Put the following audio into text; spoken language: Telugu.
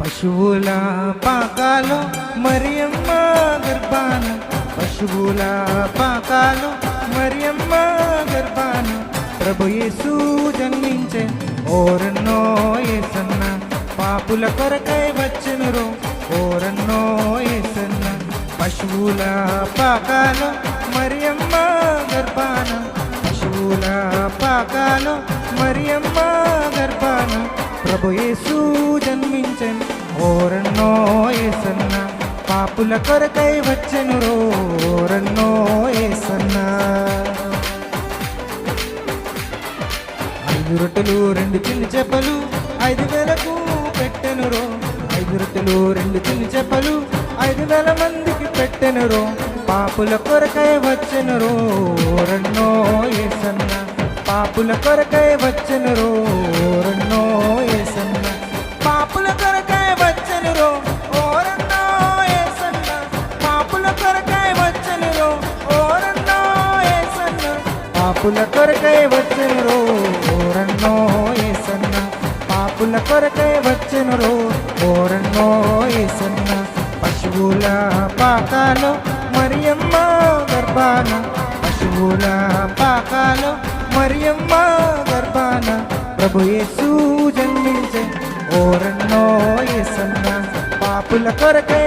పశువుల పాకాలు మరియమ్మ గర్భాన, పశువుల పాకాలు మరియమ్మ గర్భాన ప్రభు యేసు జన్మించే ఓరన్నో యేసన్న, పాపుల కొరకై వచ్చెనురో ఓరన్నో యేసన్న. పశువుల పాకాలు మరియమ్మ గర్భాన, పశువుల పాకాలు మరియమ్మ గర్భాన ప్రభు యేసు జన్మించెన్ ఓరన్నో యేసన్న, పాపుల కొరకై వచ్చెనురో ఓరన్నో యేసన్న. 5 రొట్టెలు 2 చిన్ని చేపలు 5,000కు పెట్టెనురో, 5 రొట్టెలు 2 చిన్ని చేపలు 5,000 మందికి పెట్టెనురో, పాపుల కొరకై వచ్చెనురో ఓరన్నో యేసన్న, పాపుల కొరకై వచ్చెనురో ఓరన్నో యేసన్న, పాపుల కొరకై వచ్చెనురో ఓరన్నో యేసన్న, పాపుల కొరకై వచ్చెనురో ఓరన్నో యేసన్న, పాపుల కొరకై వచ్చెనురో ఓరన్నో యేసన్న, పాపుల కొరకై వచ్చెనురో ఓరన్నో యేసన్న. పశువుల పాకాలు మరియమ్మ గర్భాన, పశువుల పాకాలు మరియమ్మ గర్భాన ప్రభు యేసు జన్మించే ఓరన్నో యేసన్న, పాపుల కొరకై